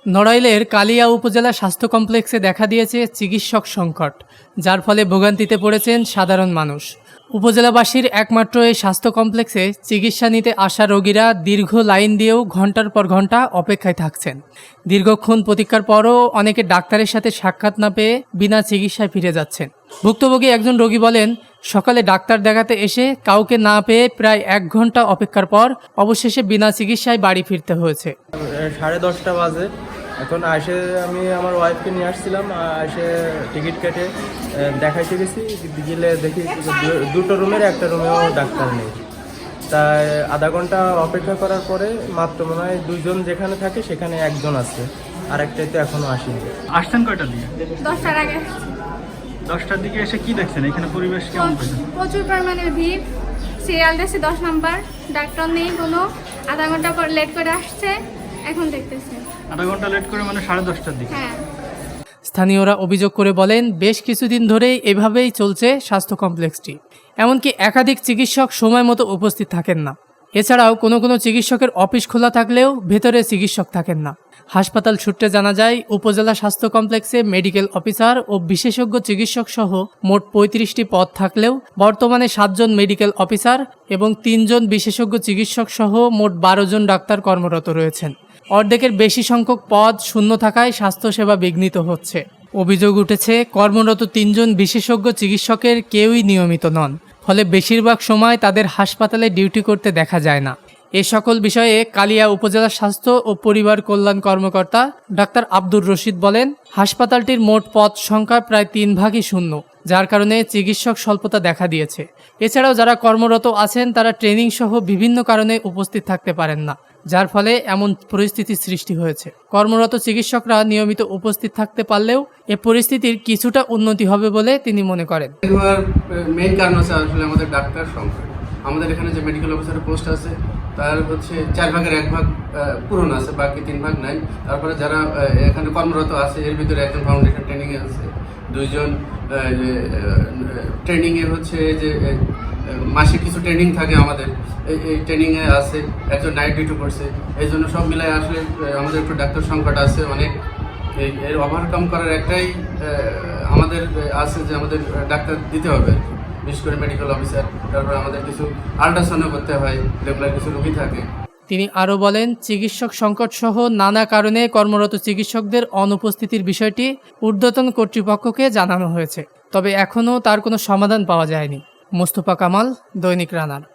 নড়াইলের কালিয়া উপজেলা স্বাস্থ্য কমপ্লেক্সে দেখা দিয়েছে চিকিৎসক সংকট, যার ফলে ভোগান্তিতে পড়েছেন সাধারণ মানুষ। উপজেলাবাসীর একমাত্র এই স্বাস্থ্য কমপ্লেক্সে চিকিৎসা নিতে আসা রোগীরা দীর্ঘ লাইন দিয়েও ঘন্টার পর ঘন্টা অপেক্ষায় থাকছেন। দীর্ঘক্ষণ প্রতীক্ষার পরও অনেকে ডাক্তারের সাথে সাক্ষাৎ না পেয়ে বিনা চিকিৎসায় ফিরে যাচ্ছেন। ভুক্তভোগী একজন রোগী বলেন, সকালে ডাক্তার দেখাতে এসে কাউকে না পেয়ে প্রায় 1 ঘন্টা অপেক্ষার পর অবশেষে বিনা চিকিৎসায় বাড়ি ফিরতে হয়েছে। 10:30 বাজে। এখন এসে আমি আমার ওয়াইফকে নিয়ে আসছিলাম, এসে টিকিট কেটে দেখাইতে গেছি, গেলে দেখি দুটো রুমের একটা রুমেও ডাক্তার নেই। তাই আধা ঘন্টা অপেক্ষা করার পরে মাত্র মনে হয় 2 জন যেখানে থাকে সেখানে 1 জন আছে, আরেকটাই তো এখনো আসেনি। আসছেন কয়টার দিকে? 10টার আগে। 10টার দিকে এসে কি দেখছেন এখানে পরিবেশ কেমন পেয়েছেন? প্রচুর পরিমাণের ভিড়, সিরিয়াল দিয়েছে 10 নাম্বার, ডাক্তার নেই কোনো, আধা ঘন্টা পর লেট করে আসছে, এখন দেখতেছে। আধা ঘন্টা লেট করে মানে 10:30টার দিকে। হ্যাঁ। স্থানীয়রা অভিযোগ করে বলেন, বেশ কিছুদিন ধরেই এভাবেই চলছে স্বাস্থ্য কমপ্লেক্সটি। এমনকি একাধিক চিকিৎসক সময় মতো উপস্থিত থাকেন না। এছাড়াও কোনো কোনো চিকিৎসকের অফিস খোলা থাকলেও ভেতরে চিকিৎসক থাকেন না। হাসপাতাল সূত্রে জানা যায়, উপজেলা স্বাস্থ্য কমপ্লেক্সে মেডিকেল অফিসার ও বিশেষজ্ঞ চিকিৎসক সহ মোট 35টি পদ থাকলেও বর্তমানে 7 জন মেডিকেল অফিসার এবং 3 জন বিশেষজ্ঞ চিকিৎসক সহ মোট 12 জন ডাক্তার কর্মরত রয়েছেন। অর্ধেকের বেশি সংখ্যক পদ শূন্য থাকায় স্বাস্থ্যসেবা বিঘ্নিত হচ্ছে। অভিযোগ উঠেছে, কর্মরত 3 জন বিশেষজ্ঞ চিকিৎসকের কেউই নিয়মিত নন, ফলে বেশিরভাগ সময় তাদের হাসপাতালে ডিউটি করতে দেখা যায় না। এ সকল বিষয়ে কালিয়া উপজেলা স্বাস্থ্য ও পরিবার কল্যাণ কর্মকর্তা ডাক্তার আব্দুর রশিদ বলেন, হাসপাতালটির মোট পদ সংখ্যা প্রায় 3 ভাগই শূন্য, যার কারণে চিকিৎসক স্বল্পতা দেখা দিয়েছে। এছাড়াও যারা কর্মরত আছেন তারা ট্রেনিং সহ বিভিন্ন কারণে উপস্থিত থাকতে পারেন না, যার ফলে এমন পরিস্থিতির সৃষ্টি হয়েছে। কর্মরত চিকিৎসকরা নিয়মিত উপস্থিত থাকতে পারলেও এ পরিস্থিতির কিছুটা উন্নতি হবে বলে তিনি মনে করেন। মেইন কারণ হচ্ছে আসলে আমাদের ডাক্তার সংখ্যা। আমাদের এখানে যে মেডিকেল অফিসারের পোস্ট আছে তার হচ্ছে 4 ভাগের 1 ভাগ পূরণ আছে, বাকি 3 ভাগ নাই। তারপরে যারা এখানে কর্মরত আছে এর ভিতরে একজন ফাউন্ডেশন ট্রেনিংয়ে আছে, 2 জন ট্রেনিংয়ে হচ্ছে যে মাসে কিছু ট্রেনিং থাকে আমাদের, এই ট্রেনিংয়ে আছে, একজন নাইট ডিউটি করছে। এই জন্য সব মিলাই আসলে আমাদের একটু ডাক্তার সংকট আছে অনেক। এর ওভারকাম করার একটাই আমাদের আছে যে আমাদের ডাক্তার দিতে হবে, বিশেষ করে মেডিকেল অফিসার। তারপরে আমাদের কিছু আল্ট্রাসাউন্ড করতে হয়, রেগুলার কিছু রোগী থাকে। তিনি আরও বলেন, চিকিৎসক সংকট সহ নানা কারণে কর্মরত চিকিৎসকদের অনুপস্থিতির বিষয়টি ঊর্ধ্বতন কর্তৃপক্ষকে জানানো হয়েছে, তবে এখনও তার কোনো সমাধান পাওয়া যায়নি। মোস্তফা কামাল, দৈনিক রানার।